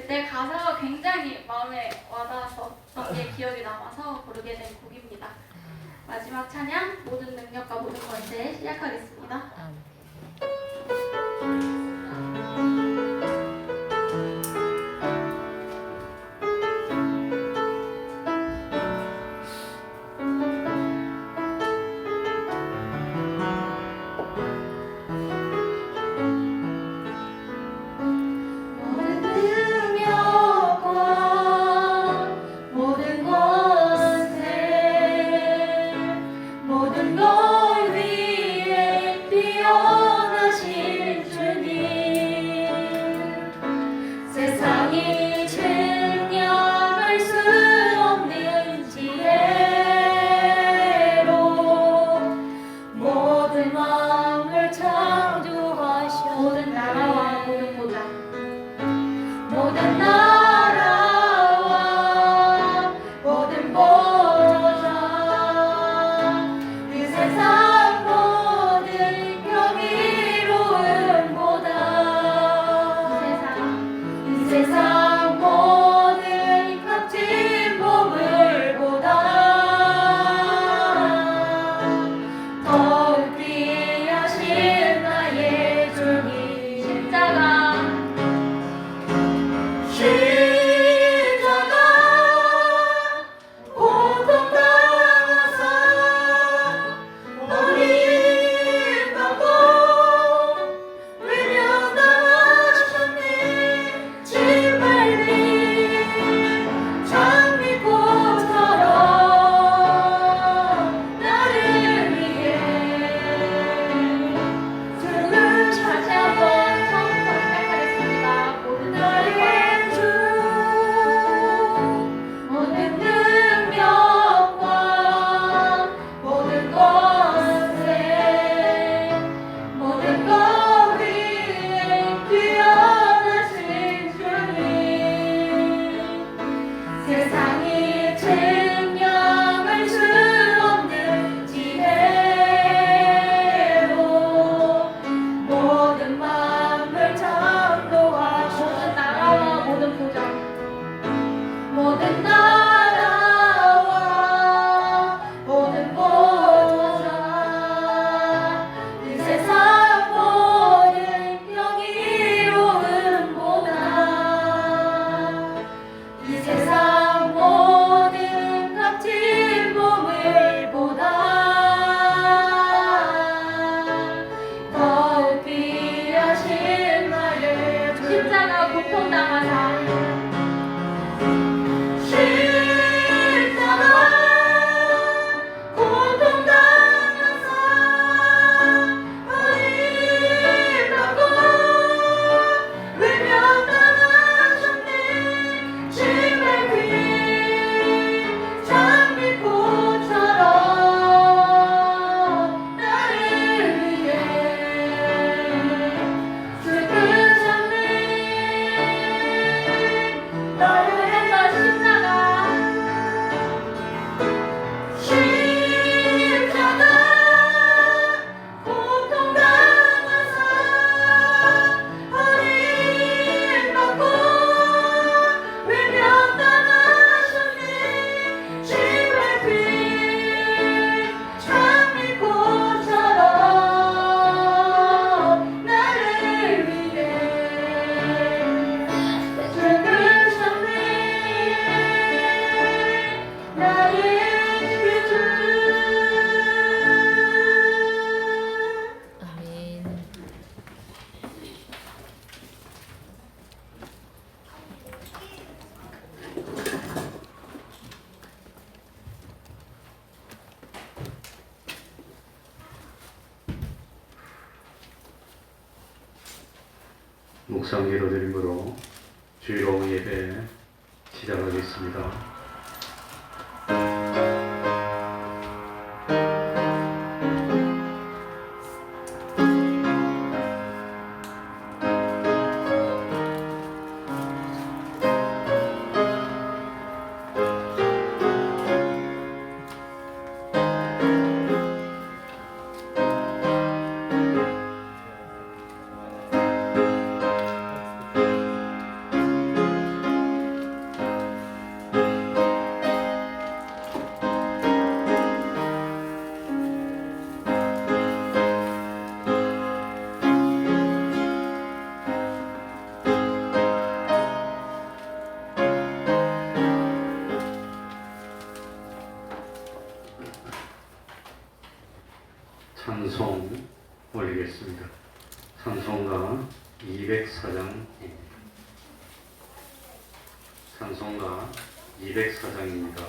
그때 가사가 굉장히 마음에 와닿았었던 게 기억이 남아서 부르게 된 곡입니다. 마지막 찬양 모든 능력과 모든 권세 시작하겠습니다. 묵상 기도드림으로 주일오후 예배 시작하겠습니다. 찬송가 204장입니다.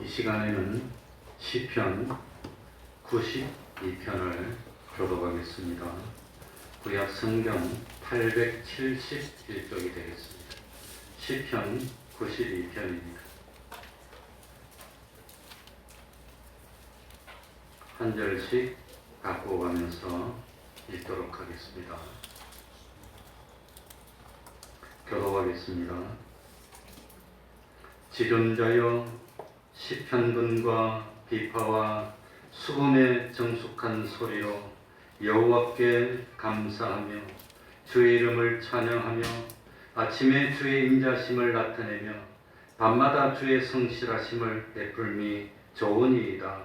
이 시간에는 시편 92편을 교독하겠습니다. 구약 성경 871쪽이 되겠습니다. 시편 92편입니다. 한 절씩 갖고 가면서 읽도록 하겠습니다. 교독하겠습니다. 지존자여 시편근과 비파와 수금의 정숙한 소리로 여호와께 감사하며 주의 이름을 찬양하며 아침에 주의 인자심을 나타내며 밤마다 주의 성실하심을 베풀미 좋으니이다.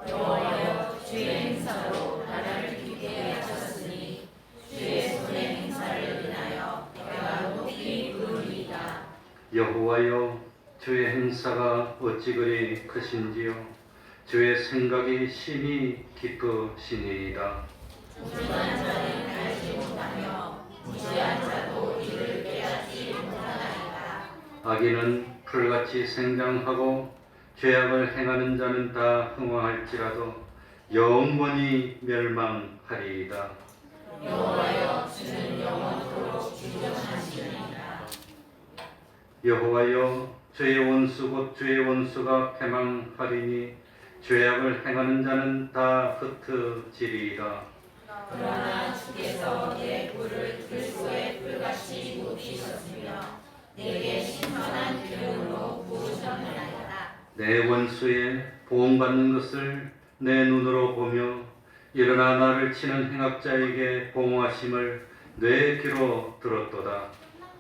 여호와여 주의 행사로 나라를 기쁘게 하셨으니 주의 손의 행사를 인하여 내가 높이 부르리이다. 여호와여 주의 행사가 어찌 그리 크신지요 주의 생각이 심히 깊으시니이다. 무지한 자는 알지 못하며 무지한 자도 이를 깨닫지 못하나이다. 악인은 풀같이 생장하고 죄악을 행하는 자는 다 흥황할지라도 영원히 멸망하리이다. 여호와여 주는 영원토록 주정하시니이다. 여호와여 주의 원수 곧 주의 원수가 패망하리니 죄악을 행하는 자는 다 흩어지리이다. 그러나 주께서 내 뿔을 들소의 뿔같이 높이셨으며 내게 신선한 기름으로 부으셨나이다. 내 원수의 보응받는 것을 내 눈으로 보며 일어나 나를 치는 행악자에게 보응하심을 내 귀로 들었도다.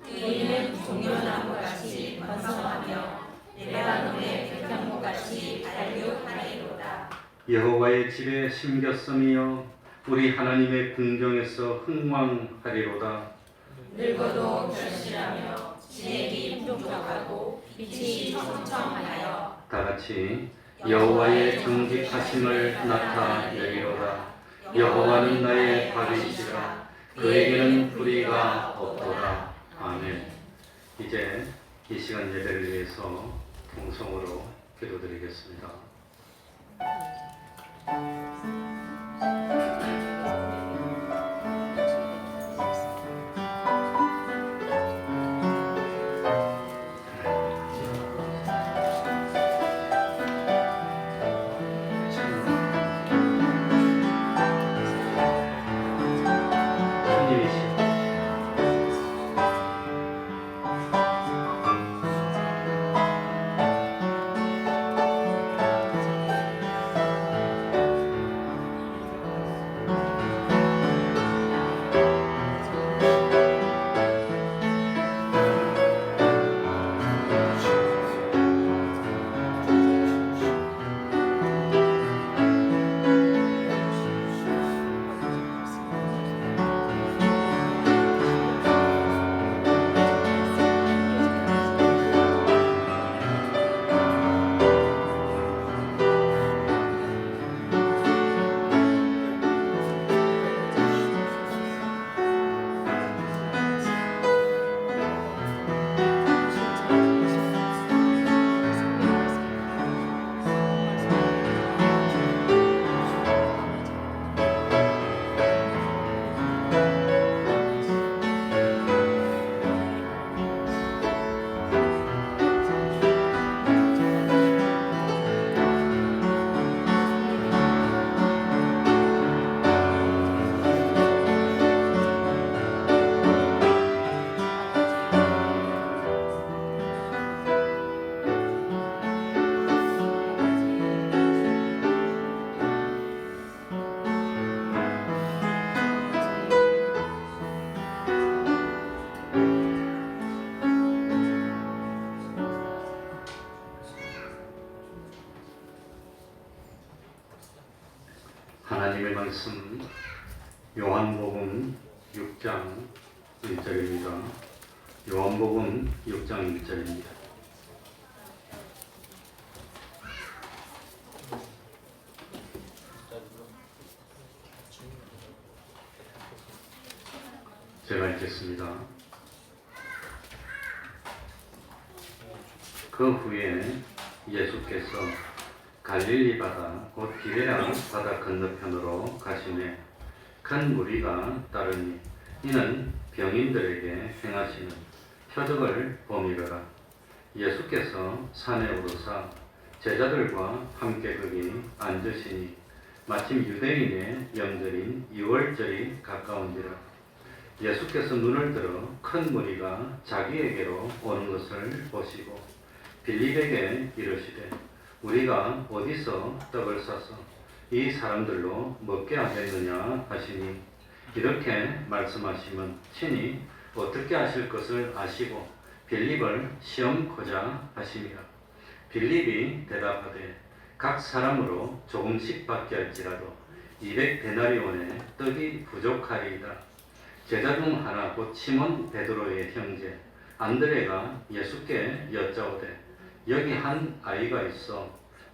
그이는 종려나무같이 번성하며 레바논의 백향목같이 발육하리로다. 여호와의 집에 심겼으며 우리 하나님의 궁정에서 흥왕하리로다. 늙어도 결실하며 진액이 풍족하고 빛이 청청하여 다같이 여호와의 정직하심을 나타내리로다. 여호와는 나의 발이시라 그에게는 불의가 없도다. 아멘. 이제 이 시간 예배를 위해서 통성으로 기도드리겠습니다. 주님이시여, 하나님의 말씀 요한복음 6장 1절입니다. 요한복음 6장 1절입니다. 제가 읽겠습니다. 그 후에 예수께서 갈릴리 바다 곧 기레아 바다 건너편으로 가시매 큰 무리가 따르니 이는 병인들에게 행하시는 표적을 보미러라. 예수께서 산에 오르사 제자들과 함께 거기 앉으시니 마침 유대인의 명절인 유월절이 가까운지라. 예수께서 눈을 들어 큰 무리가 자기에게로 오는 것을 보시고 빌립에게 이르시되 우리가 어디서 떡을 싸서 이 사람들로 먹게 하겠느냐 하시니 이렇게 말씀하시면 친히 어떻게 하실 것을 아시고 빌립을 시험코자 하시니라. 빌립이 대답하되 각 사람으로 조금씩 받게 할지라도 200데나리온의 떡이 부족하리이다. 제자 중 하나 곧 시몬 베드로의 형제 안드레가 예수께 여짜오되 여기 한 아이가 있어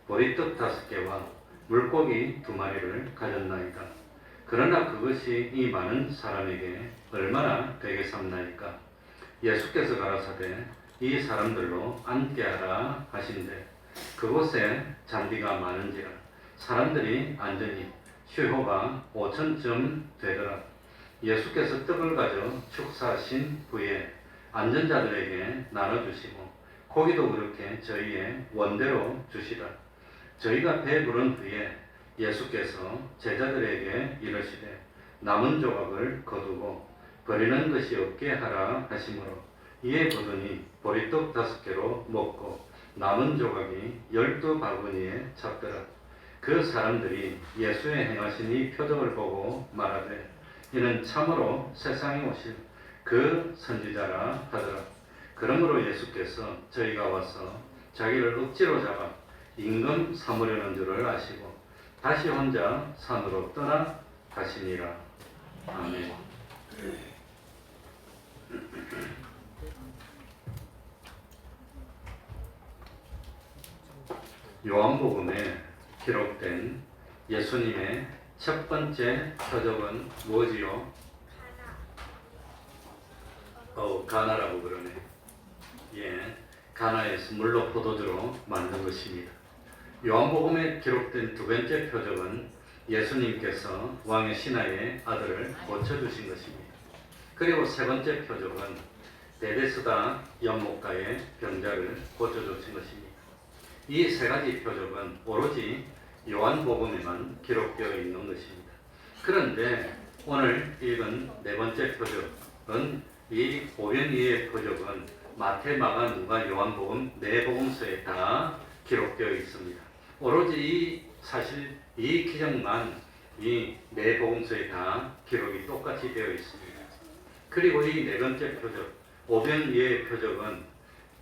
보리떡 5개와 물고기 2마리를 가졌나이다. 그러나 그것이 이 많은 사람에게 얼마나 되겠삼나이까. 예수께서 가라사대 이 사람들로 앉게 하라 하신대 그곳에 잔디가 많은지라 사람들이 앉으니 휴호가 5,000쯤 되더라. 예수께서 떡을 가져 축사하신 후에 앉은 자들에게 나눠주시고 고기도 그렇게 저희의 원대로 주시라. 저희가 배부른 후에 예수께서 제자들에게 이르시되 남은 조각을 거두고 버리는 것이 없게 하라 하시므로 이에 거두니 보리떡 5개로 먹고 남은 조각이 12바구니에 찼더라. 그 사람들이 예수의 행하신 이 표적을 보고 말하되 이는 참으로 세상에 오실 그 선지자라 하더라. 그러므로 예수께서 저희가 와서 자기를 억지로 잡아 임금 삼으려는 줄을 아시고 다시 혼자 산으로 떠나 가시니라. 아멘. 요한복음에 기록된 예수님의 첫 번째 표적은 뭐지요? 가나라고 그러네. 가나에서 물로 포도주로 만든 것입니다. 요한복음에 기록된 두 번째 표적은 예수님께서 왕의 신하의 아들을 고쳐주신 것입니다. 그리고 세 번째 표적은 베데스다 연못가의 병자를 고쳐주신 것입니다. 이 세 가지 표적은 오로지 요한복음에만 기록되어 있는 것입니다. 그런데 오늘 읽은 네 번째 표적은 이 오병이의 표적은 마태, 마가, 누가, 요한복음 네 복음서에 다 기록되어 있습니다. 오로지 이 사실 이 기적만 이 네 복음서에 다 기록이 똑같이 되어 있습니다. 그리고 이 네 번째 표적, 오병이의 표적은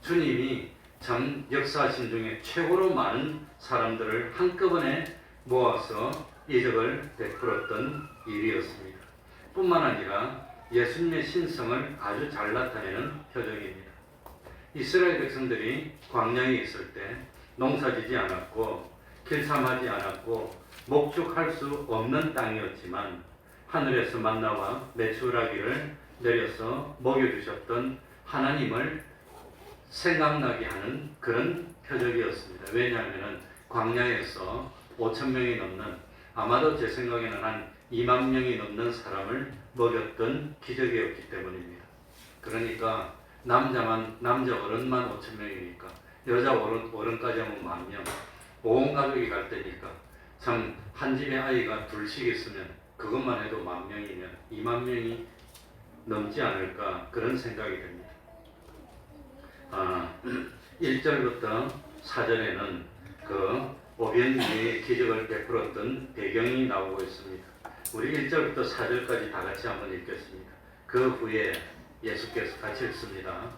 주님이 참 역사하신 중에 최고로 많은 사람들을 한꺼번에 모아서 이적을 베풀었던 일이었습니다. 뿐만 아니라 예수님의 신성을 아주 잘 나타내는 표적입니다. 이스라엘 백성들이 광야에 있을 때 농사지지 않았고 길쌈하지 않았고 목축할 수 없는 땅이었지만 하늘에서 만나와 메추라기를 내려서 먹여주셨던 하나님을 생각나게 하는 그런 표적이었습니다. 왜냐하면 광야에서 5,000명이 넘는, 아마도 제 생각에는 한 2만 명이 넘는 사람을 먹였던 기적이었기 때문입니다. 그러니까 남자 어른만 5,000명이니까 여자 어른까지 하면 10,000명, 온 가족이 갈 때니까 참 한 집에 아이가 둘씩 있으면 그것만 해도 10,000명이면 2만 명이 넘지 않을까 그런 생각이 듭니다. 1절부터 4절에는 그 오병이의 기적을 베풀었던 배경이 나오고 있습니다. 우리 1절부터 4절까지 다 같이 한번 읽겠습니다. 그 후에 예수께서 같이 읽습니다.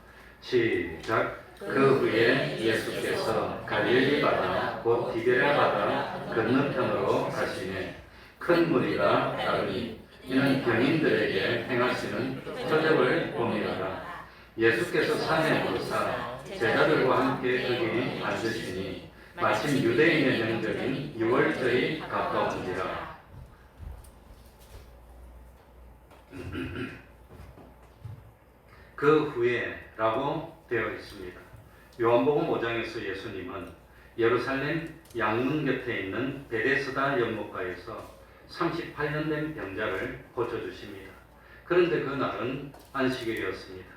시작. 그 후에 예수께서 갈릴리 바다 곧 디베랴 바다 건너편으로 가시니 큰 무리가 따르니 이는 병인들에게 행하시는 표적을 봅니다. 예수께서 산에 오르사 제자들과 함께 거기 앉으시니 마침 유대인의 명절인 유월절이 가까운지라. 그 후에라고 되어 있습니다. 요한복음 5장에서 예수님은 예루살렘 양문 곁에 있는 베데스다 연못가에서 38년 된 병자를 고쳐주십니다. 그런데 그날은 안식일이었습니다.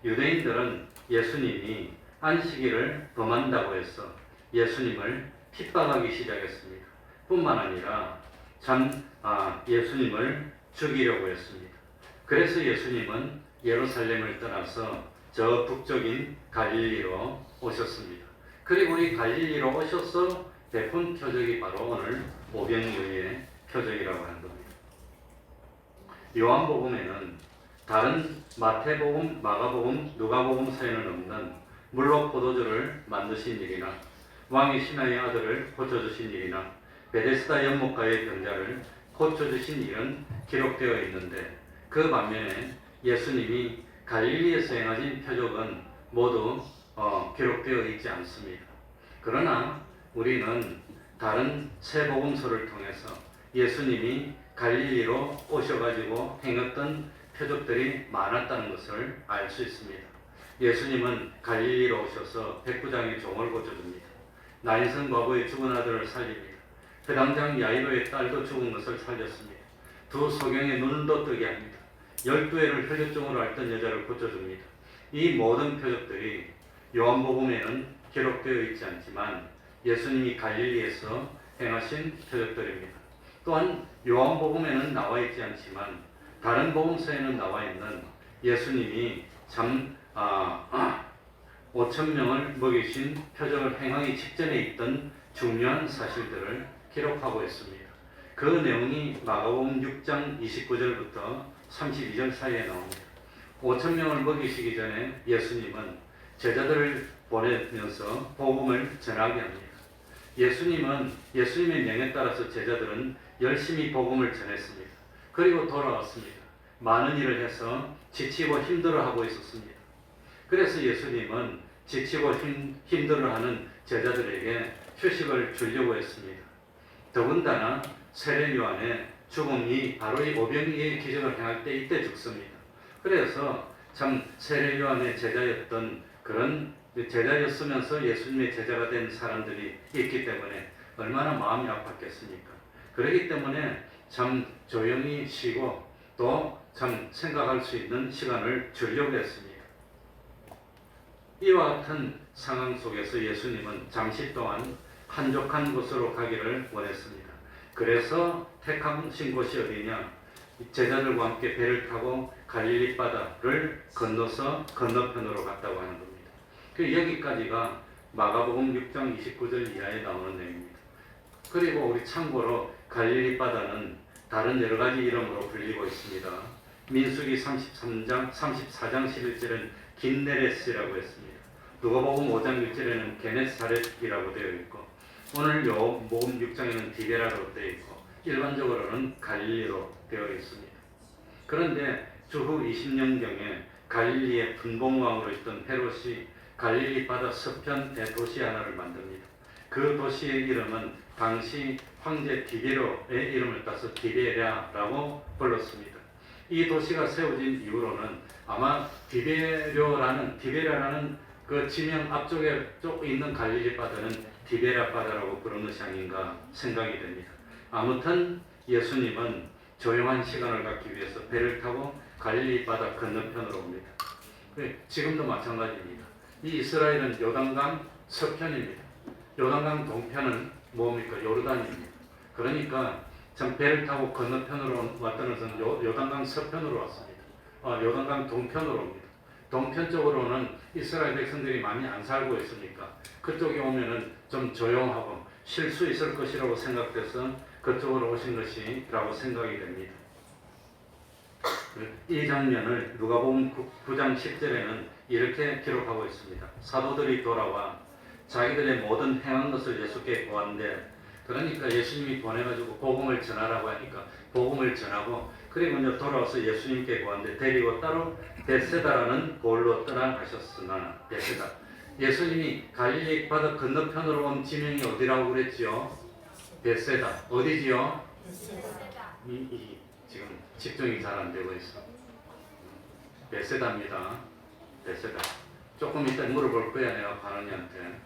유대인들은 예수님이 안식일을 범한다고 해서 예수님을 핍박하기 시작했습니다. 뿐만 아니라 예수님을 죽이려고 했습니다. 그래서 예수님은 예루살렘을 떠나서 저 북쪽인 갈릴리로 오셨습니다. 그리고 이 갈릴리로 오셔서 베푼 표적이 바로 오늘 오병이어의 표적이라고 하는 겁니다. 요한복음에는 다른 마태복음, 마가복음, 누가복음서에는 없는 물로 포도주를 만드신 일이나 왕의 신하의 아들을 고쳐주신 일이나 베데스다 연못가의 병자를 고쳐주신 일은 기록되어 있는데 그 반면에 예수님이 갈릴리에서 행하신 표적은 모두 기록되어 있지 않습니다. 그러나 우리는 다른 세 복음서를 통해서 예수님이 갈릴리로 오셔가지고 행했던 표적들이 많았다는 것을 알 수 있습니다. 예수님은 갈릴리로 오셔서 백부장의 종을 고쳐줍니다. 나인성 과부의 죽은 아들을 살립니다. 회당장 야이로의 딸도 죽은 것을 살렸습니다. 두 소경의 눈도 뜨게 합니다. 12회를 혈류증으로 앓던 여자를 고쳐줍니다. 이 모든 표적들이 요한복음에는 기록되어 있지 않지만 예수님이 갈릴리에서 행하신 표적들입니다. 또한 요한복음에는 나와 있지 않지만 다른 복음서에는 나와 있는 예수님이 5,000명을 먹이신 표적을 행하기 직전에 있던 중요한 사실들을 기록하고 있습니다. 그 내용이 마가복음 6장 29절부터 32절 사이에 나옵니다. 5,000명을 먹이시기 전에 예수님은 제자들을 보내면서 복음을 전하게 합니다. 예수님의 명에 따라서 제자들은 열심히 복음을 전했습니다. 그리고 돌아왔습니다. 많은 일을 해서 지치고 힘들어하고 있었습니다. 그래서 예수님은 지치고 힘들어하는 제자들에게 휴식을 주려고 했습니다. 더군다나 세례 요한의 죽음이 바로 이 오병이의 기적을 행할 때 이때 죽습니다. 그래서 참 세례 요한의 제자였던 그 그런 제자였으면서 예수님의 제자가 된 사람들이 있기 때문에 얼마나 마음이 아팠겠습니까? 그렇기 때문에 참 조용히 쉬고 또 참 생각할 수 있는 시간을 주려고 했습니다. 이와 같은 상황 속에서 예수님은 잠시 동안 한적한 곳으로 가기를 원했습니다. 그래서 택하신 곳이 어디냐? 제자들과 함께 배를 타고 갈릴리 바다를 건너서 건너편으로 갔다고 하는 겁니다. 여기까지가 마가복음 6장 29절 이하에 나오는 내용입니다. 그리고 우리 참고로 갈릴리 바다는 다른 여러 가지 이름으로 불리고 있습니다. 민수기 33장 34장 11절은 긴네레스라고 했습니다. 누가복음 5장 6절에는 게네사렛이라고 되어 있고 오늘 요복음 6장에는 디베라로 되어 있고 일반적으로는 갈릴리로 되어 있습니다. 그런데 주후 20년경에 갈릴리의 분봉왕으로 있던 헤롯이 갈릴리 바다 서편에 도시 하나를 만듭니다. 그 도시의 이름은 당시 황제 디베로의 이름을 따서 디베랴라고 불렀습니다. 이 도시가 세워진 이후로는 아마 디베랴라는 그 지명 앞쪽에 쭉 있는 갈릴리 바다는 디베랴 바다라고 부르는 것이 아닌가 생각이 됩니다. 아무튼 예수님은 조용한 시간을 갖기 위해서 배를 타고 갈릴리 바다 건너편으로 옵니다. 지금도 마찬가지입니다. 이 이스라엘은 요단강 서편입니다. 요단강 동편은 뭡니까? 요르단입니다. 그러니까 참 배를 타고 건너편으로 왔던 것은 요단강 서편으로 왔습니다. 요단강 동편으로 옵니다. 동편 쪽으로는 이스라엘 백성들이 많이 안 살고 있으니까 그쪽에 오면은 좀 조용하고 쉴 수 있을 것이라고 생각돼서 그쪽으로 오신 것이라고 생각이 됩니다. 이 장면을 누가복음 9장 10절에는 이렇게 기록하고 있습니다. 사도들이 돌아와 자기들의 모든 행한 것을 예수께 고한데, 그러니까 예수님이 보내가지고 복음을 전하라고 하니까 복음을 전하고, 그리고 이제 돌아와서 예수님께 고한데 데리고 따로 베세다라는 곳으로 떠나가셨으나, 베세다, 예수님이 갈릴리 바다 건너편으로 온 지명이 어디라고 그랬지요? 베세다. 어디지요? 지금 집중이 잘 안 되고 있어. 베세다입니다. 베세다. 조금 이따 물어볼 거야, 내가 관원이한테.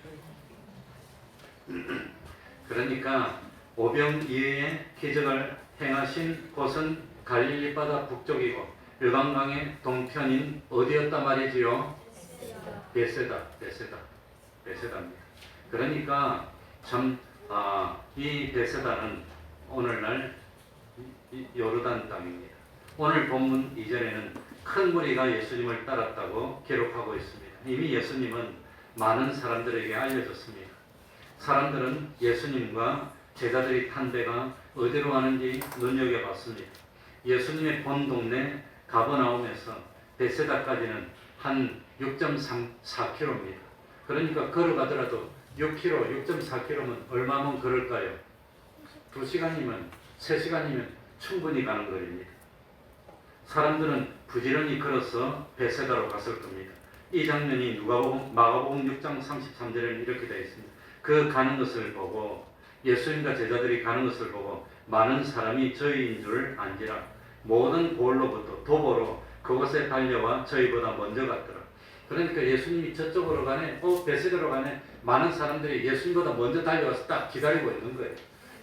그러니까 오병이어의 기적을 행하신 곳은 갈릴리 바다 북쪽이고 요단강의 동편인 어디였단 말이지요? 베세다입니다. 그러니까 참 이 베세다는 오늘날 요르단 땅입니다. 오늘 본문 2절에는 큰 무리가 예수님을 따랐다고 기록하고 있습니다. 이미 예수님은 많은 사람들에게 알려졌습니다. 사람들은 예수님과 제자들이 탄 배가 어디로 가는지 눈여겨봤습니다. 예수님의 본 동네 가버나움에서 베세다까지는 한 6.4km입니다. 그러니까 걸어가더라도 6km, 6.4km면 얼마면 걸을까요? 2시간이면, 3시간이면 충분히 가는 거리입니다. 사람들은 부지런히 걸어서 베세다로 갔을 겁니다. 이 장면이 마가복음 6장 33절에는 이렇게 되어 있습니다. 그 가는 것을 보고, 예수님과 제자들이 가는 것을 보고 많은 사람이 저희인 줄 안지라 모든 골로부터 도보로 그곳에 달려와 저희보다 먼저 갔더라. 그러니까 예수님이 저쪽으로 가네, 베세다로 가네, 많은 사람들이 예수님보다 먼저 달려와서 딱 기다리고 있는 거예요.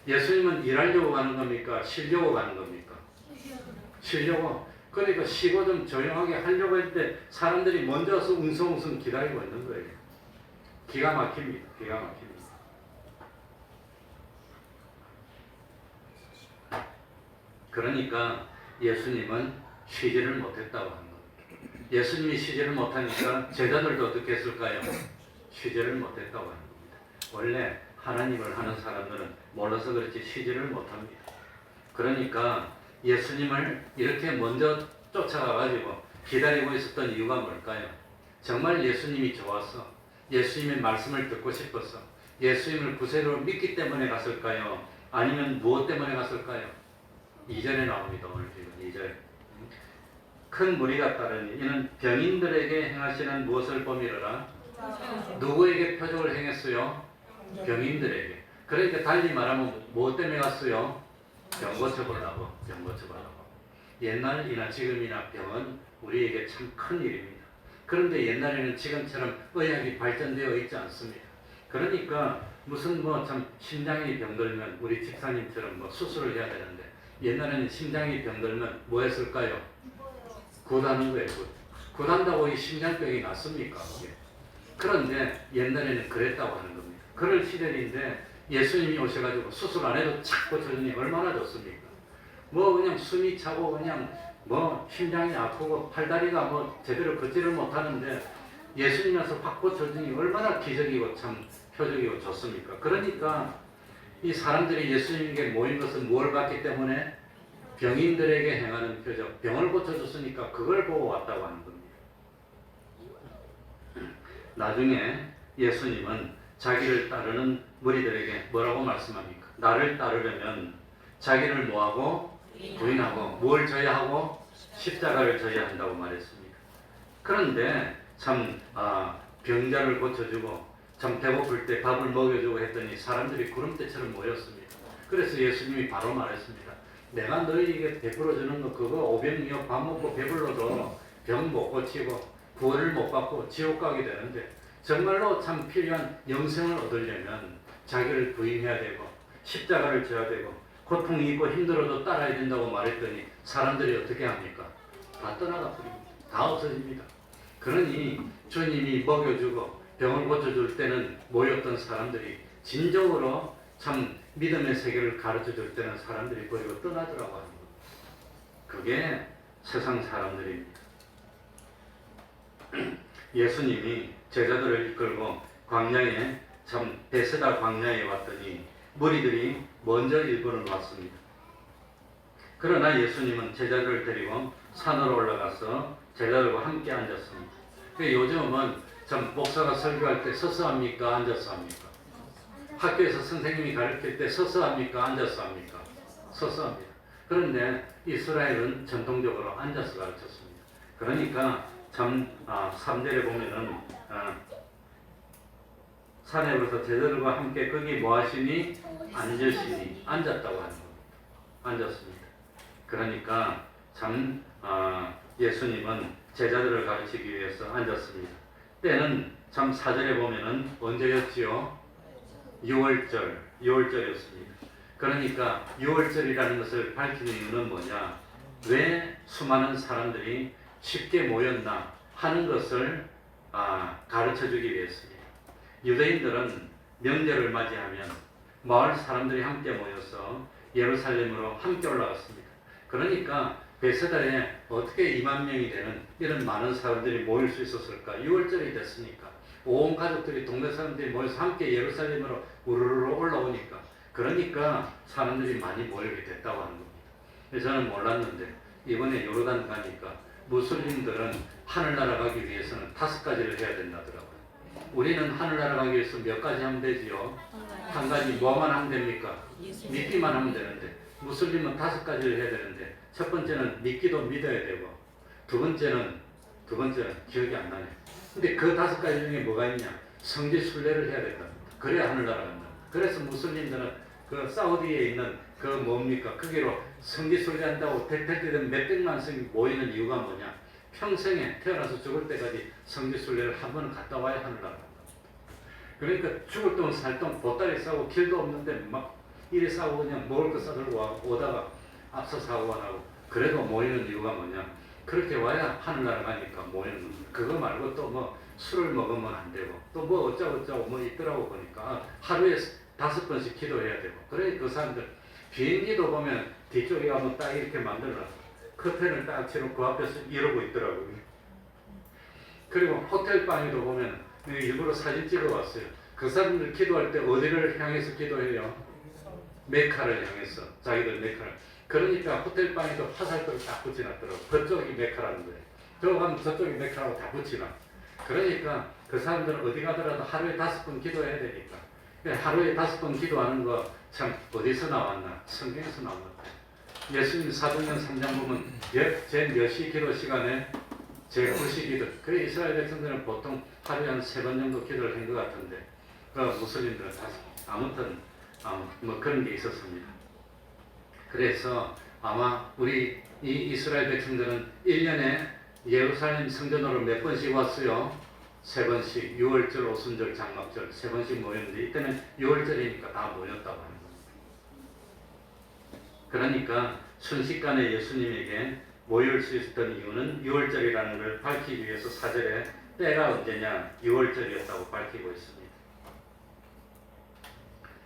예수님은 일하려고 가는 겁니까? 쉬려고 가는 겁니까? 쉬려고. 그러니까 쉬고 좀 조용하게 하려고 했는데 사람들이 먼저 와서 웅성웅성 기다리고 있는 거예요. 기가 막힙니다. 기가 막힙니다. 그러니까 예수님은 쉬지를 못했다고 하는 겁니다. 예수님이 쉬지를 못하니까 제자들도 어떻게 했을까요? 쉬지를 못했다고 하는 겁니다. 원래 하나님을 하는 사람들은 몰라서 그렇지 쉬지를 못합니다. 그러니까 예수님을 이렇게 먼저 쫓아가가지고 기다리고 있었던 이유가 뭘까요? 정말 예수님이 좋아서, 예수님의 말씀을 듣고 싶어서, 예수님을 구세로 믿기 때문에 갔을까요? 아니면 무엇 때문에 갔을까요? 2절에 나옵니다. 오늘 지금 2절. 큰 무리가 따르니 이는 병인들에게 행하시는 무엇을 보미르라? 누구에게 표적을 행했어요? 병인들에게. 그러니까 달리 말하면 무엇 때문에 갔어요? 병 고쳐보려고. 옛날이나 지금이나 병은 우리에게 참 큰 일입니다. 그런데 옛날에는 지금처럼 의학이 발전되어 있지 않습니다. 그러니까 무슨 뭐 참 심장이 병들면 우리 집사님처럼 뭐 수술을 해야 되는데 옛날에는 심장이 병들면 뭐 했을까요? 굿하는 거예요. 굿한다고 이 심장병이 낫습니까? 그런데 옛날에는 그랬다고 하는 겁니다. 그럴 시절인데 예수님이 오셔가지고 수술 안 해도 착 고쳐주니 얼마나 좋습니까? 뭐 그냥 숨이 차고 그냥 뭐 심장이 아프고 팔다리가 뭐 제대로 걷지를 못하는데 예수님 와서 확 고쳐주니 얼마나 기적이고 참 표적이고 좋습니까? 그러니까 이 사람들이 예수님께 모인 것은 뭘 봤기 때문에 병인들에게 행하는 표적, 병을 고쳐줬으니까 그걸 보고 왔다고 하는 겁니다. 나중에 예수님은 자기를 따르는 무리들에게 뭐라고 말씀합니까? 나를 따르려면 자기를 뭐하고? 부인하고 뭘 져야 하고? 십자가를 져야 한다고 말했습니다. 그런데 참 병자를 고쳐주고 참 배고플 때 밥을 먹여주고 했더니 사람들이 구름대처럼 모였습니다. 그래서 예수님이 바로 말했습니다. 내가 너희에게 베풀어 주는 거 그거 오병이어 밥 먹고 배불러도 병 못 고치고 구원을 못 받고 지옥 가게 되는데 정말로 참 필요한 영생을 얻으려면 자기를 부인해야 되고 십자가를 져야 되고 고통이 있고 힘들어도 따라야 된다고 말했더니 사람들이 어떻게 합니까? 다 떠나가 버립니다. 다 없어집니다. 그러니 주님이 먹여주고 병을 고쳐줄 때는 모였던 사람들이 진정으로 참 믿음의 세계를 가르쳐줄 때는 사람들이 버리고 떠나더라고 하는 겁니다. 그게 세상 사람들입니다. 예수님이 제자들을 이끌고 광야에 참 베세다 광야에 왔더니 무리들이 먼저 일본을 왔습니다. 그러나 예수님은 제자들을 데리고 산으로 올라가서 제자들과 함께 앉았습니다. 요즘은 참 목사가 설교할 때 서서 합니까? 앉아서 합니까? 학교에서 선생님이 가르칠 때 서서 합니까? 앉아서 합니까? 서서 합니다. 그런데 이스라엘은 전통적으로 앉아서 가르쳤습니다. 그러니까 참 3절에 보면은 산에 오르서 제자들과 함께 거기 뭐 하시니? 앉으시니 앉았다고 하는 겁니다. 앉았습니다. 그러니까 참 예수님은 제자들을 가르치기 위해서 앉았습니다. 때는 참 4절에 보면은 언제였지요? 6월절이었습니다. 그러니까 6월절이라는 것을 밝히는 이유는 뭐냐? 왜 수많은 사람들이 쉽게 모였나 하는 것을 가르쳐주기 위해서입니다. 유대인들은 명절을 맞이하면 마을 사람들이 함께 모여서 예루살렘으로 함께 올라갔습니다. 그러니까 베세다에 어떻게 2만 명이 되는 이런 많은 사람들이 모일 수 있었을까? 6월절이 됐으니까 온 가족들이 동네 사람들이 모여서 함께 예루살렘으로 우르르 올라오니까 그러니까 사람들이 많이 모이게 됐다고 하는 겁니다. 근데 저는 몰랐는데 이번에 요르단 가니까 무슬림들은 하늘나라 가기 위해서는 5가지를 해야 된다더라고요. 우리는 하늘나라 가기 위해서 몇 가지 하면 되지요? 한 가지 뭐만 하면 됩니까? 믿기만 하면 되는데 무슬림은 5가지를 해야 되는데 첫 번째는 믿기도 믿어야 되고 두 번째는 기억이 안 나네. 근데 그 5가지 중에 뭐가 있냐? 성지 순례를 해야 된다. 그래야 하늘나라 간다. 그래서 무슬림들은 그 사우디에 있는 그 뭡니까? 거기로 성지 순례한다고 될 때 되면 몇백만 성이 모이는 이유가 뭐냐? 평생에 태어나서 죽을 때까지 성지 순례를 한 번은 갔다 와야 하늘나라 간다. 그러니까 죽을 동안 살 동안 보따리 싸고 길도 없는데 막 이래 싸고 그냥 먹을 거 싸들고 오다가 앞서 사고가 나고 그래도 모이는 이유가 뭐냐? 그렇게 와야 하늘나라 가니까 모이는 겁니다. 그거 말고 또 뭐 술을 먹으면 안 되고 또 뭐 어쩌고 뭐 있더라고 보니까 하루에 5번씩 기도해야 되고 그래 그 사람들 비행기도 보면 뒤쪽에 가면 딱 이렇게 만들어놨어. 커튼을 딱 치고 그 앞에서 이러고 있더라고요. 그리고 호텔 방에도 보면 일부러 사진 찍어 왔어요. 그 사람들 기도할 때 어디를 향해서 기도해요? 메카를 향해서 자기들 메카를. 그러니까 호텔 방에도 화살표를 딱 붙여놨더라고. 그쪽이 메카라는 거예요. 저 가면 저쪽이 메카라고 다 붙이나. 그러니까 그 사람들은 어디 가더라도 하루에 5번 기도해야 되니까. 하루에 5번 기도하는 거 참 어디서 나왔나? 성경에서 나온 것 같아요. 예수님 사도행전 3장 보면 제 몇 시 기도 시간에 제 9시 기도. 그래 이스라엘 백성들은 보통 하루에 한 3번 정도 기도를 한 것 같은데 그 무슬림들은 아무튼 뭐 그런 게 있었습니다. 그래서 아마 우리 이 이스라엘 백성들은 1년에 예루살렘 성전으로 몇 번씩 왔어요? 3번씩. 6월절, 오순절, 장막절 3번씩 모였는데 이때는 6월절이니까 다 모였다고 하는 겁니다. 그러니까 순식간에 예수님에게 모일 수 있었던 이유는 6월절이라는 걸 밝히기 위해서 4절에 때가 언제냐? 6월절이었다고 밝히고 있습니다.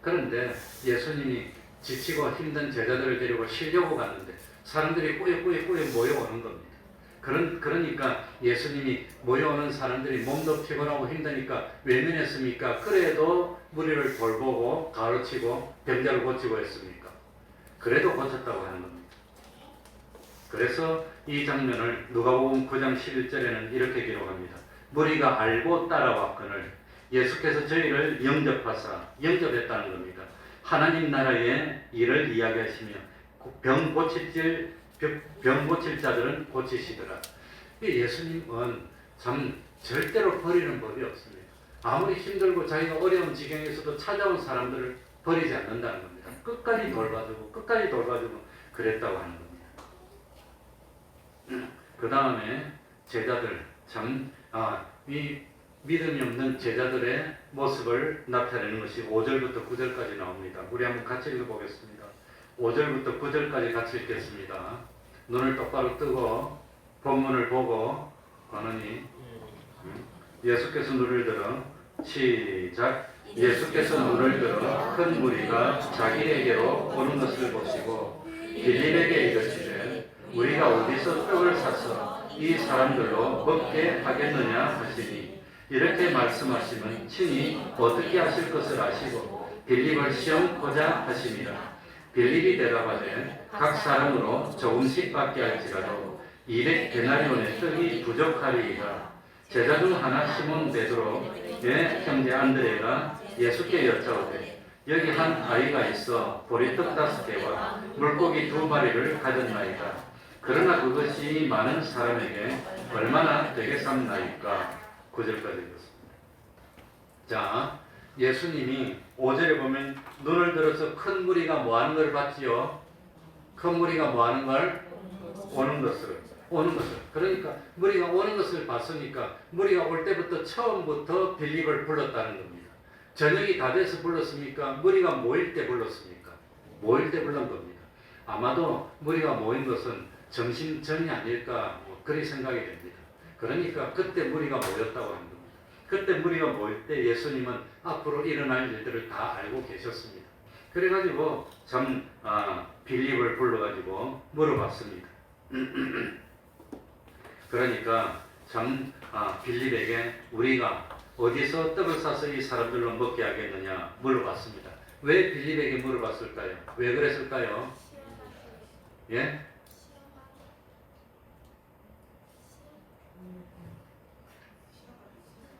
그런데 예수님이 지치고 힘든 제자들을 데리고 쉬려고 갔는데 사람들이 꾸역꾸역 모여오는 겁니다. 그러니까 예수님이 모여오는 사람들이 몸도 피곤하고 힘드니까 외면했습니까? 그래도 무리를 돌보고 가르치고 병자를 고치고 했습니까? 그래도 고쳤다고 하는 겁니다. 그래서 이 장면을 누가복음 9장 11절에는 이렇게 기록합니다. 무리가 알고 따라왔거늘 예수께서 저희를 영접했다는 겁니다. 하나님 나라의 일을 이야기하시며 병 고칠 자들은 고치시더라. 예수님은 참 절대로 버리는 법이 없습니다. 아무리 힘들고 자기가 어려운 지경에서도 찾아온 사람들을 버리지 않는다는 겁니다. 끝까지 돌봐주고 그랬다고 하는 겁니다. 그 다음에 제자들 이 믿음이 없는 제자들의 모습을 나타내는 것이 5절부터 9절까지 나옵니다. 우리 한번 같이 읽어보겠습니다. 5절부터 9절까지 같이 읽겠습니다. 눈을 똑바로 뜨고 본문을 보고 가느니 예수께서 눈을 들어 시작. 예수께서 눈을 들어 큰 무리가 자기에게로 오는 것을 보시고 빌립에게 이르시되 우리가 어디서 떡을 사서 이 사람들로 먹게 하겠느냐 하시니 이렇게 말씀하시면 친히 어떻게 하실 것을 아시고 빌립을 시험코자 하심이라. 빌립이 대답하되 각 사람으로 조금씩 받게 할지라도 200데나리온의 떡이 부족하리이다. 제자 중 하나 시몬 베드로의 형제 안드레가 예수께 여짜오되 여기 한 아이가 있어 보리떡 5개와 물고기 2마리를 가졌나이다. 그러나 그것이 많은 사람에게 얼마나 되겠삼나이까. 9절까지 읽었습니다. 자, 예수님이 5절에 보면 눈을 들어서 큰 무리가 뭐 하는 걸 봤지요? 큰 무리가 뭐 하는 걸? 오는 것을. 그러니까 무리가 오는 것을 봤으니까 무리가 올 때부터 처음부터 빌립을 불렀다는 겁니다. 저녁이 다 돼서 불렀습니까? 무리가 모일 때 불렀습니까? 모일 때 불른 겁니다. 아마도 무리가 모인 것은 점심 전이 아닐까 그리 생각이 됩니다. 그러니까 그때 무리가 모였다고 하는 겁니다. 그때 무리가 모일 때 예수님은 앞으로 일어날 일들을 다 알고 계셨습니다. 그래가지고 빌립을 불러가지고 물어봤습니다. 그러니까 빌립에게 우리가 어디서 떡을 사서 이 사람들로 먹게 하겠느냐 물어봤습니다. 왜 빌립에게 물어봤을까요? 왜 그랬을까요? 예?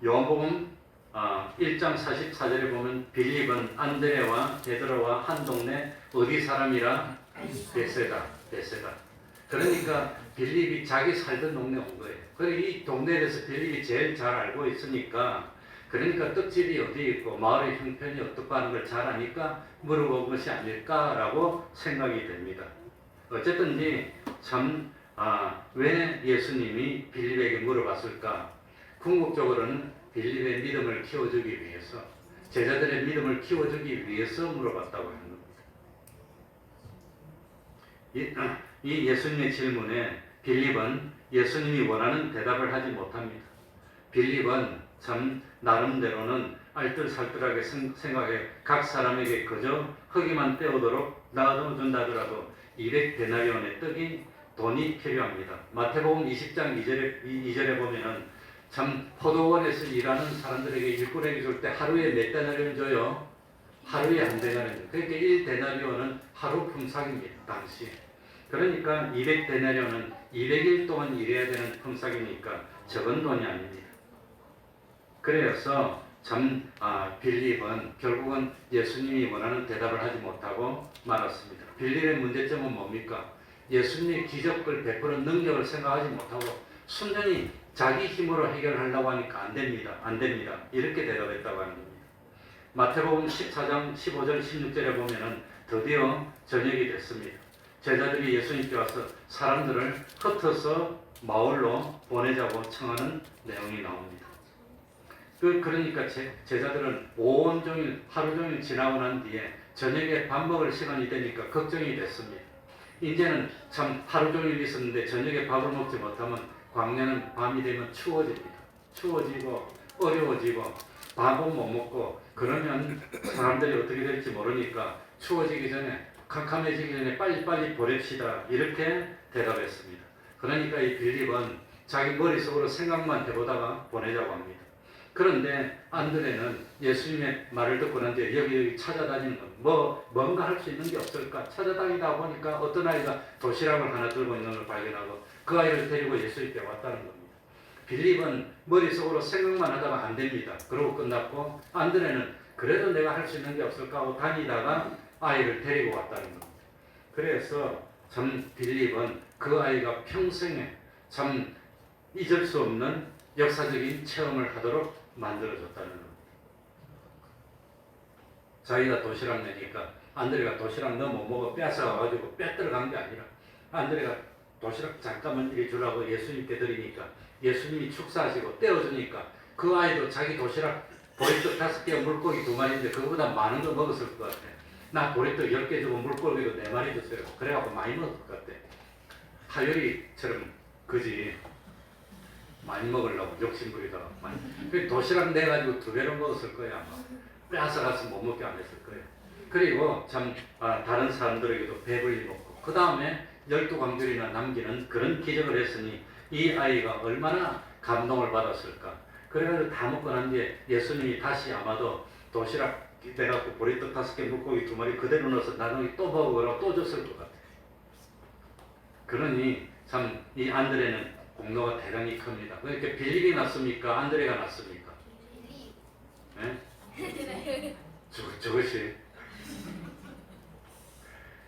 요한복음 1장 44절에 보면 빌립은 안드레와 베드로와 한 동네 어디 사람이라? 베세다. 그러니까 빌립이 자기 살던 동네 온 거예요. 그리고 이 동네에 대해서 빌립이 제일 잘 알고 있으니까 그러니까 떡집이 어디 있고 마을의 형편이 어떻고 하는 걸 잘 아니까 물어본 것이 아닐까라고 생각이 됩니다. 어쨌든지 왜 예수님이 빌립에게 물어봤을까? 궁극적으로는 빌립의 믿음을 키워주기 위해서, 제자들의 믿음을 키워주기 위해서 물어봤다고 하는 겁니다. 이 예수님의 질문에 빌립은 예수님이 원하는 대답을 하지 못합니다. 빌립은 나름대로는 알뜰살뜰하게 생각해 각 사람에게 그저 허기만 때우도록 나눠준다더라도 200데나리온의 떡이 돈이 필요합니다. 마태복음 20장 2절에 보면은 포도원에서 일하는 사람들에게 일꾼에게 줄 때 하루에 몇 데나리온 줘요? 하루에 한 데나리온. 그러니까 1데나리온은 하루 품삯입니다. 당시. 그러니까 200데나리온은 200일 동안 일해야 되는 품삯이니까 적은 돈이 아닙니다. 그래서 빌립은 결국은 예수님이 원하는 대답을 하지 못하고 말았습니다. 빌립의 문제점은 뭡니까? 예수님의 기적을 베푸는 능력을 생각하지 못하고 순전히 자기 힘으로 해결하려고 하니까 안 됩니다. 이렇게 대답했다고 하는 겁니다. 마태복음 14장 15절 16절에 보면은 드디어 저녁이 됐습니다. 제자들이 예수님께 와서 사람들을 흩어서 마을로 보내자고 청하는 내용이 나옵니다. 그러니까 제자들은 온종일 하루 종일 지나고 난 뒤에 저녁에 밥 먹을 시간이 되니까 걱정이 됐습니다. 이제는 참 하루 종일 있었는데 저녁에 밥을 먹지 못하면 광야는 밤이 되면 추워집니다. 추워지고 어려워지고 밥은 못 먹고 그러면 사람들이 어떻게 될지 모르니까 추워지기 전에 캄캄해지기 전에 빨리빨리 보냅시다 이렇게 대답했습니다. 그러니까 이 빌립은 자기 머릿속으로 생각만 해보다가 보내자고 합니다. 그런데 안드레는 예수님의 말을 듣고 난 뒤에 여기 찾아다니는 거 뭔가 할 수 있는 게 없을까 찾아다니다 보니까 어떤 아이가 도시락을 하나 들고 있는 걸 발견하고 그 아이를 데리고 예수님께 왔다는 겁니다. 빌립은 머릿속으로 생각만 하다가 안 됩니다. 그러고 끝났고 안드레는 그래도 내가 할 수 있는 게 없을까 하고 다니다가 아이를 데리고 왔다는 겁니다. 그래서 참 빌립은 그 아이가 평생에 참 잊을 수 없는 역사적인 체험을 하도록 만들어줬다는 겁니다. 자기가 도시락 내니까 안드레가 도시락 너 못 먹어 뺏어가지고 빼들어간 게 아니라 안드레가 도시락 잠깐만 이리 주라고 예수님께 드리니까 예수님이 축사하시고 떼어주니까 그 아이도 자기 도시락 보리떡 5개 물고기 2마리인데 그거보다 많은 거 먹었을 것 같아. 나 보리떡 10개 주고 물고기도 4마리 줬어요. 그래갖고 많이 먹을 것 같아. 하율이처럼 그지 많이 먹으려고 욕심부리다가 많이. 도시락 내가지고 2배로 먹었을 거야 아마. 뺏어가서 못 먹게 안 했을 거예요. 그리고 참 다른 사람들에게도 배불리 먹고 그 다음에 12광줄이나 남기는 그런 기적을 했으니 이 아이가 얼마나 감동을 받았을까. 그래가지고 다 먹고 난 뒤에 예수님이 다시 아마도 도시락 내갖고 보리떡 5개 물고기 2마리 그대로 넣어서 나중에 또 먹으라고 또 줬을 것 같아. 그러니 참 이 안드레는 공로가 대단히 큽니다. 그러니까 빌립이 낫습니까? 안드레가 낫습니까? 네? 저것이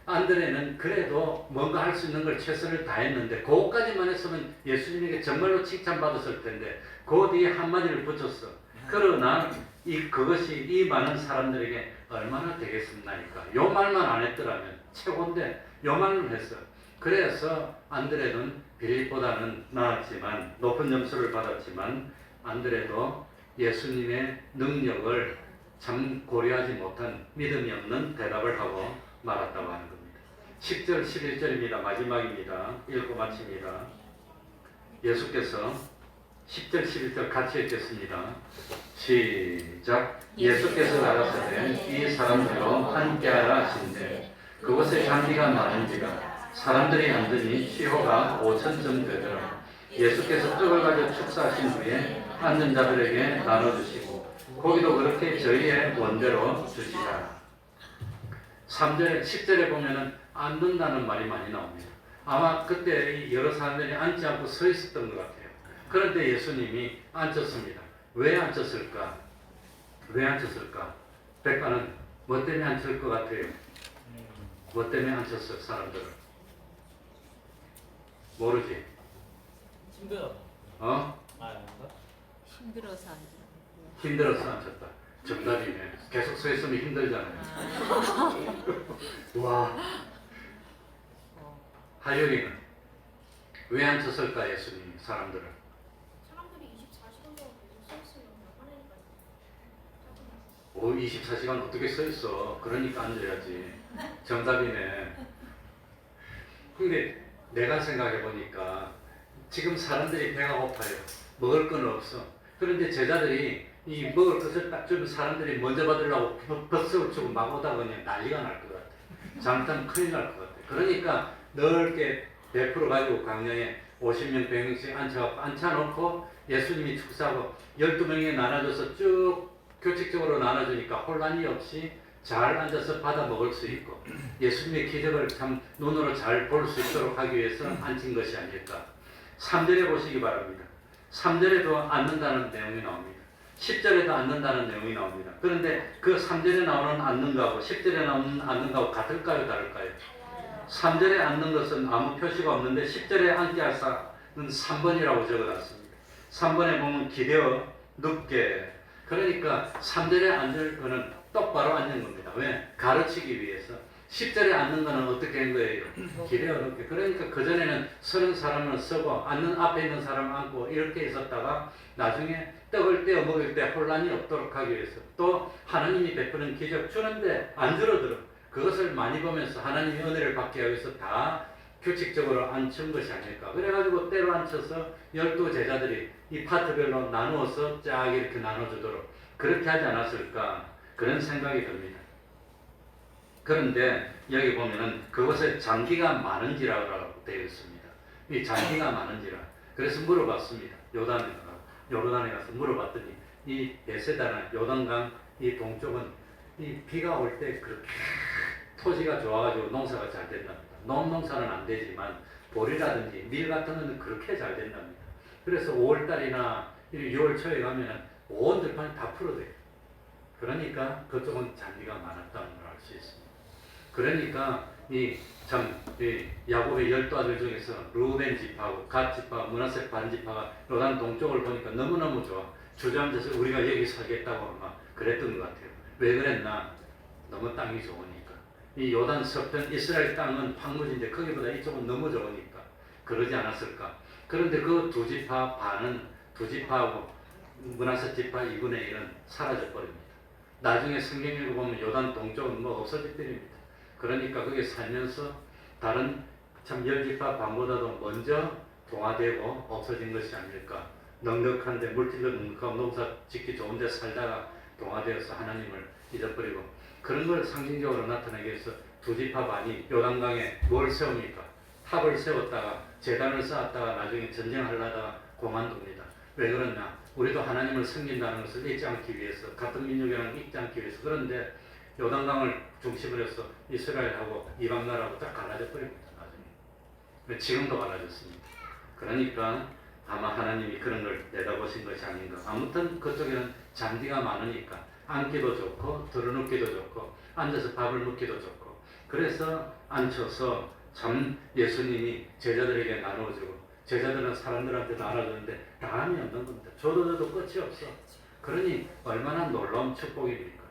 안드레는 그래도 뭔가 할 수 있는 걸 최선을 다했는데 그것까지만 했으면 예수님에게 정말로 칭찬받았을 텐데 그 뒤에 한마디를 붙였어. 그러나 그것이 이 많은 사람들에게 얼마나 되겠습니까? 요 말만 안 했더라면 최고인데 요 말을 했어. 그래서 안드레는 빌립보다는 나았지만 높은 점수를 받았지만 안드레도 예수님의 능력을 참 고려하지 못한 믿음이 없는 대답을 하고 말았다고 하는 겁니다. 10절 11절입니다. 마지막입니다. 읽고 마칩니다. 예수께서 10절 11절 같이 읽겠습니다. 시작. 예수께서 가라사대 이 사람들로 함께하라 하신대 그곳에 잔디가 많은지라 사람들이 앉으니 시호가 5,000쯤 되더라. 예수께서 떡을 가져 축사하신 후에 앉은 자들에게 나눠주시고 고기도 그렇게 저희의 원대로 주시라. 3절, 10절에 보면은 앉는다는 말이 많이 나옵니다. 아마 그때 여러 사람들이 앉지 않고 서 있었던 것 같아요. 그런데 예수님이 앉혔습니다. 왜 앉혔을까? 왜 앉혔을까? 백가는 뭐 때문에 앉힐 것 같아요? 뭐 때문에 앉혔어요, 사람들을? 모르지? 힘들어. 어? 힘들어서 안 힘들어서 앉혔다. 정답이네. 계속 서 있으면 힘들잖아요. 와. 하율이는 왜 앉혔을까 예수님 사람들을? 사람들이 24시간 동안 계속 서 있으면 화내니까. 오 24시간 어떻게 서 있어? 그러니까 앉아야지. 정답이네. 근데 내가 생각해 보니까 지금 사람들이 배가 고파요. 먹을 건 없어. 그런데 제자들이 이 먹을 것을 딱 주면 사람들이 먼저 받으려고 버스를 주고 막 오다 그냥 난리가 날 것 같아. 잘못하면 큰일 날 것 같아. 그러니까 넓게 100% 가지고 광야에 50명, 100명씩 앉혀놓고 예수님이 축사하고 12명에 나눠줘서 쭉 규칙적으로 나눠주니까 혼란이 없이 잘 앉아서 받아 먹을 수 있고 예수님의 기적을 참 눈으로 잘 볼 수 있도록 하기 위해서 앉힌 것이 아닐까. 3절에 보시기 바랍니다. 3절에도 앉는다는 내용이 나옵니다. 10절에도 앉는다는 내용이 나옵니다. 그런데 그 3절에 나오는 앉는 거하고 10절에 나오는 앉는 거하고 같을까요? 다를까요? 3절에 앉는 것은 아무 표시가 없는데 10절에 앉게 할 사는 3번이라고 적어놨습니다. 3번에 보면 기대어 눕게. 그러니까 3절에 앉을 거는 똑바로 앉는 겁니다. 왜? 가르치기 위해서. 10절에 앉는 거는 어떻게 한 거예요? 길에 어렵게. 그러니까 그전에는 서는 사람은 서고 앉는 앞에 있는 사람 앉고 이렇게 있었다가 나중에 떡을 떼어 먹을 때 혼란이 없도록 하기 위해서 또 하나님이 베푸는 기적 주는데 안 줄어들어. 그것을 많이 보면서 하나님의 은혜를 받기 위해서 다 규칙적으로 앉힌 것이 아닐까. 그래가지고 때로 앉혀서 12제자들이 이 파트별로 나누어서 쫙 이렇게 나눠주도록 그렇게 하지 않았을까 그런 생각이 듭니다. 그런데 여기 보면은 그것에 장기가 많은지라고 되어 있습니다. 이 장기가 많은지라. 그래서 물어봤습니다. 요르단에 가서 물어봤더니 이 베세다나 요단강 이 동쪽은 이 비가 올 때 그렇게 토지가 좋아가지고 농사가 잘 된답니다. 농사는 안 되지만 보리라든지 밀 같은 건 그렇게 잘 된답니다. 그래서 5월달이나 6월 초에 가면은 온 들판이 다 풀어져요. 그러니까 그쪽은 잔디가 많았다는 걸 알 수 있습니다. 그러니까 이 야곱의 12아들 중에서 루벤 지파하고 갓 지파, 므낫세 반 지파가 요단 동쪽을 보니까 너무너무 좋아. 주저앉아서 우리가 여기 살겠다고 막 그랬던 것 같아요. 왜 그랬나? 너무 땅이 좋으니까. 이 요단 서편 이스라엘 땅은 황무지인데 거기보다 이쪽은 너무 좋으니까 그러지 않았을까? 그런데 그 두 지파하고 므낫세 지파 2분의 1은 사라져 버립니다. 나중에 성경 읽어보면 요단 동쪽은 뭐 없어질 때입니다. 그러니까 거기 살면서 다른 참 10지파 반보다도 먼저 동화되고 없어진 것이 아닐까. 넉넉한데 물질로 넉넉하고 농사 짓기 좋은 데 살다가 동화되어서 하나님을 잊어버리고 그런 걸 상징적으로 나타내기 위해서 두 지파 반이 요단강에 뭘 세웁니까? 탑을 세웠다가 제단을 쌓았다가 나중에 전쟁하려다가 그만둡니다. 왜 그러냐? 우리도 하나님을 섬긴다는 것을 잊지 않기 위해서 같은 민족이라는 잊지 않기 위해서. 그런데 요단강을 중심으로 해서 이스라엘하고 이방나라하고 딱 갈라져 버립니다. 나중에. 지금도 갈라졌습니다. 그러니까 아마 하나님이 그런 걸 내다보신 것이 아닌가. 아무튼 그쪽에는 잔디가 많으니까 앉기도 좋고 들어눕기도 좋고 앉아서 밥을 먹기도 좋고 그래서 앉혀서 참 예수님이 제자들에게 나눠주고 제자들은 사람들한테 나눠주는데 다함이 없는 겁니다. 줘도 끝이 없어. 그러니 얼마나 놀라운 축복입니까?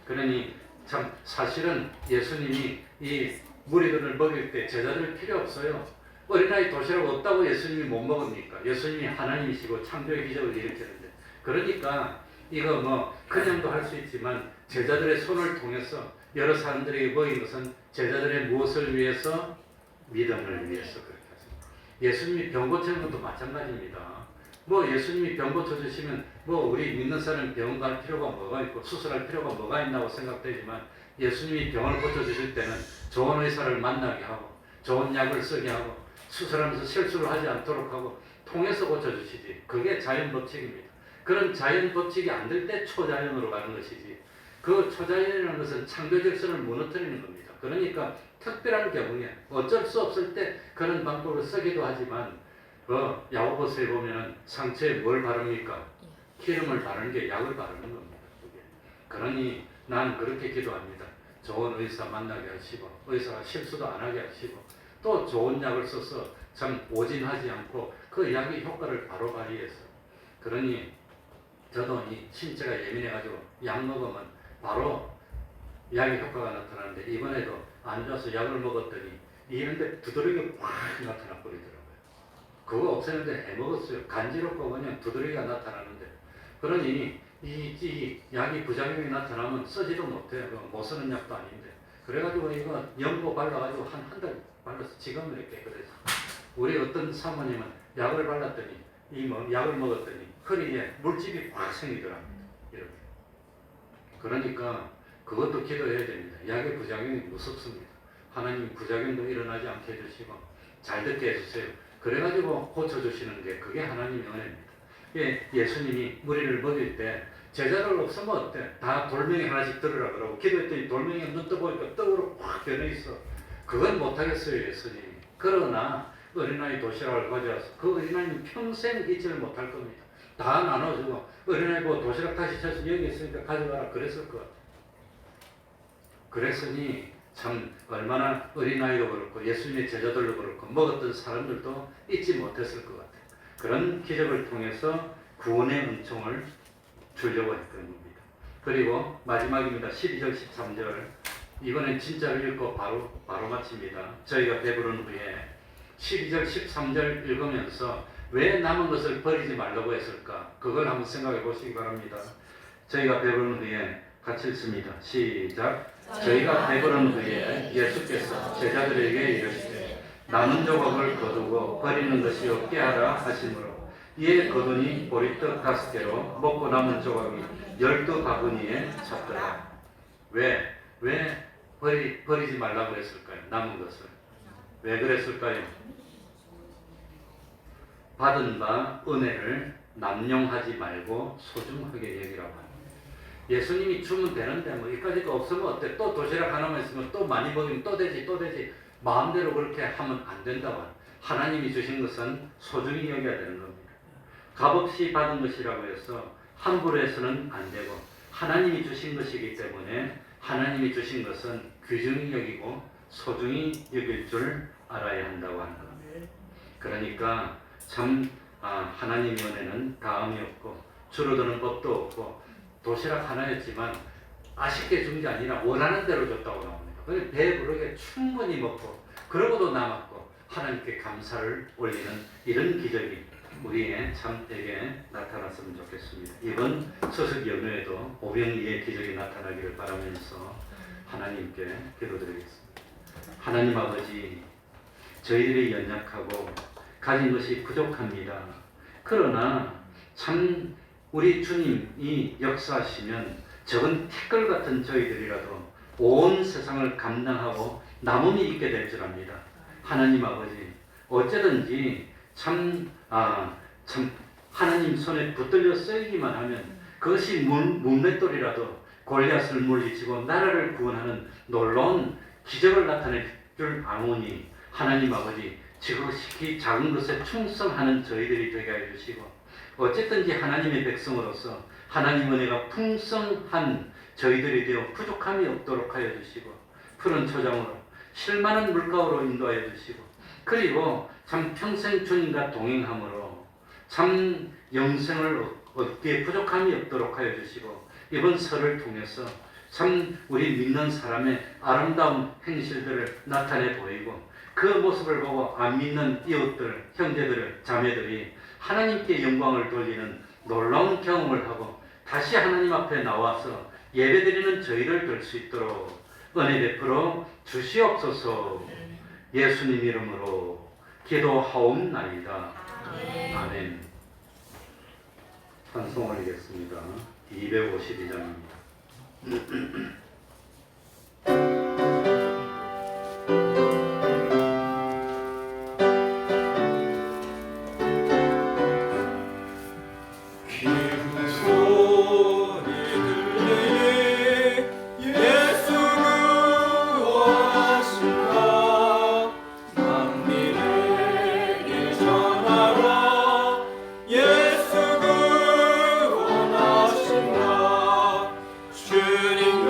그러니 참 사실은 예수님이 이 무리들을 먹일 때 제자들 필요 없어요. 어린아이 도시락 없다고 예수님이 못 먹습니까? 예수님이 하나님이시고 창조의 기적을 일으키는데 그러니까 이거 뭐 그냥도 할 수 있지만 제자들의 손을 통해서 여러 사람들에게 먹인 것은 제자들의 무엇을 위해서? 믿음을 위해서 그렇게 하십니다. 예수님이 병 고치는 것도 마찬가지입니다. 뭐 예수님이 병 고쳐주시면 뭐 우리 믿는 사람 병원 갈 필요가 뭐가 있고 수술할 필요가 뭐가 있나고 생각되지만 예수님이 병을 고쳐주실 때는 좋은 의사를 만나게 하고 좋은 약을 쓰게 하고 수술하면서 실수를 하지 않도록 하고 통해서 고쳐주시지. 그게 자연 법칙입니다. 그런 자연 법칙이 안 될 때 초자연으로 가는 것이지. 그 초자연이라는 것은 창조 질서를 무너뜨리는 겁니다. 그러니까 특별한 경우에 어쩔 수 없을 때 그런 방법을 쓰기도 하지만 야고보서에 보면은 상처에 뭘 바릅니까? 기름을 바르는 게 약을 바르는 겁니다. 그게. 그러니 나는 그렇게 기도합니다. 좋은 의사 만나게 하시고 의사가 실수도 안 하게 하시고 또 좋은 약을 써서 참 오진하지 않고 그 약의 효과를 바로 발휘해서 그러니 저도 이 신체가 예민해가지고 약 먹으면 바로 약의 효과가 나타나는데 이번에도 안 좋아서 약을 먹었더니 이런데 두드러기가 확 나타나 버리더라고요. 그거 없애는데 해먹었어요. 간지럽고 그냥 두드러기가 나타나는데 그러니 이 약이 부작용이 나타나면 쓰지도 못해요. 못 쓰는 약도 아닌데 그래가지고 이거 연고 발라가지고 한 달 발라서 지금은 이렇게 그래서 우리 어떤 사모님은 약을 발랐더니 약을 먹었더니 허리에 물집이 확 생기더랍니다. 이렇게. 그러니까 그것도 기도해야 됩니다. 약의 부작용이 무섭습니다. 하나님 부작용도 일어나지 않게 해주시고 잘 듣게 해주세요. 그래가지고 고쳐주시는 게 그게 하나님의 은혜입니다. 예수님이 무리를 먹일 때 제자들 없으면 어때? 다 돌멩이 하나씩 들으라 그러고 기도했더니 돌멩이가 눈 떠보니까 떡으로 확 변해 있어. 그건 못하겠어요 예수님이. 그러나 어린아이 도시락을 가져와서 그 어린아이는 평생 잊지를 못할 겁니다. 다 나눠주고 어린아이 보고 도시락 다시 쳐서 여기 있으니까 가져가라 그랬을 것 같아요. 그랬으니 참 얼마나 어린아이도 그렇고 예수님의 제자들도 그렇고 먹었던 사람들도 잊지 못했을 것 같아요. 그런 기적을 통해서 구원의 은총을 주려고 했던 겁니다. 그리고 마지막입니다. 12절 13절 이번엔 진짜로 읽고 바로 마칩니다. 저희가 배부른 후에 12절 13절 읽으면서 왜 남은 것을 버리지 말라고 했을까? 그걸 한번 생각해 보시기 바랍니다. 저희가 배부른 후에 같이 읽습니다. 시작. 저희가 배부른 후에 예수께서 제자들에게 이르시되 남은 조각을 거두고 버리는 것이 없게 하라 하시므로 이에 거두니 보리떡 5개로 먹고 남은 조각이 12바구니에 찼더라. 왜 버리지 말라고 했을까요? 남은 것을. 왜 그랬을까요? 받은 바 은혜를 남용하지 말고 소중하게 여기라고 합니다. 예수님이 주면 되는데 뭐 이까지가 없으면 어때? 또 도시락 하나만 있으면 또 많이 먹으면 또 되지 마음대로 그렇게 하면 안 된다고. 하나님이 주신 것은 소중히 여겨야 되는 겁니다. 값없이 받은 것이라고 해서 함부로 해서는 안 되고 하나님이 주신 것이기 때문에 하나님이 주신 것은 귀중히 여기고 소중히 여길 줄 알아야 한다고 하는 겁니다. 그러니까 참 하나님의 은혜는 다음이 없고 줄어드는 법도 없고 도시락 하나였지만 아쉽게 준 게 아니라 원하는 대로 줬다고 나옵니다. 그래서 배부르게 충분히 먹고 그러고도 남았고 하나님께 감사를 올리는 이런 기적이 우리의 참에게 나타났으면 좋겠습니다. 이번 추석 연휴에도 오병이의 기적이 나타나기를 바라면서 하나님께 기도드리겠습니다. 하나님 아버지, 저희들이 연약하고 가진 것이 부족합니다. 그러나 참 우리 주님이 역사하시면 적은 티끌 같은 저희들이라도 온 세상을 감당하고 남음이 있게 될 줄 압니다. 하나님 아버지, 어쩌든지 참 하나님 손에 붙들려 쓰이기만 하면 그것이 문맷돌이라도 골리앗을 물리치고 나라를 구원하는 놀라운 기적을 나타낼 줄 아노니 하나님 아버지, 지극히 작은 것에 충성하는 저희들이 되게 해주시고 어쨌든지 하나님의 백성으로서 하나님 은혜가 풍성한 저희들이 되어 부족함이 없도록 하여 주시고 푸른 초장으로 실만한 물가로 인도하여 주시고 그리고 참 평생 주님과 동행함으로 참 영생을 얻기에 부족함이 없도록 하여 주시고 이번 설을 통해서 참 우리 믿는 사람의 아름다운 행실들을 나타내 보이고 그 모습을 보고 안 믿는 이웃들, 형제들, 자매들이 하나님께 영광을 돌리는 놀라운 경험을 하고 다시 하나님 앞에 나와서 예배드리는 저희를 될 수 있도록 은혜 베풀어 주시옵소서. 예수님 이름으로 기도하옵나이다. 아멘. 찬송 올리겠습니다. 252장입니다. 주님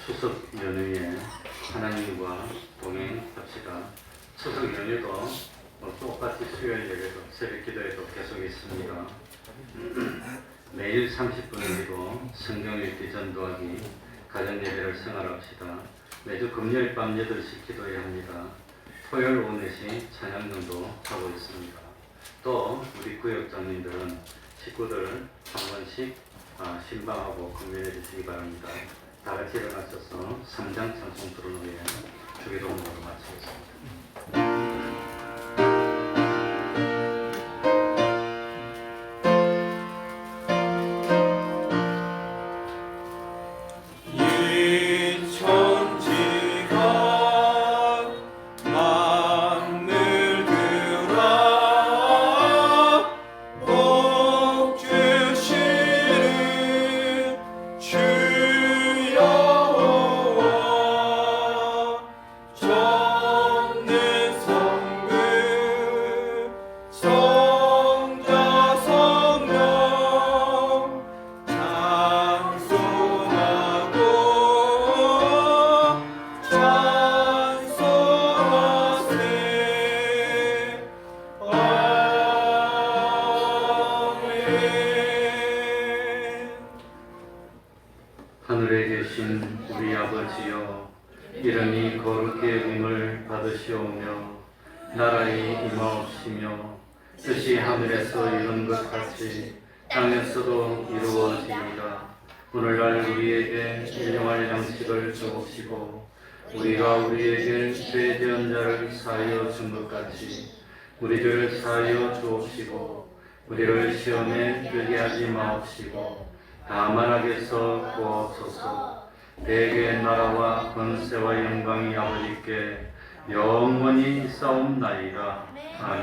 추석 연휴에 하나님과 동행합시다. 추석 연휴도 똑같이 수요일 예배도 새벽 기도에도 계속 있습니다. 매일 30분이고 성경 읽기 전도하기 가정 예배를 생활합시다. 매주 금요일 밤 8시 기도해야 합니다. 토요일 오후 4시 찬양전도 하고 있습니다. 또 우리 구역장님들은 식구들 한 번씩 신방하고 건면해 주시기 바랍니다. 다 같이 일어나셔서 3장 찬송 부른 후에 주기도문으로 마치겠습니다. 하늘에 계신 우리 아버지여, 이름이 거룩히 여김을 받으시오며 나라의 임하옵시며 뜻이 하늘에서 이룬 것 같이 땅에서도 이루어지이다. 오늘날 우리에게 일용할 양식을 주옵시고 우리가 우리에게 죄 지은 자를 사하여 준 것 같이 우리 죄를 사하여 주옵시고 우리를 시험에 들게 하지 마옵시고 다만 악에서 구하옵소서. 대개의 나라와 권세와 영광이 아버지께 영원히 있사옵나이다. 아멘.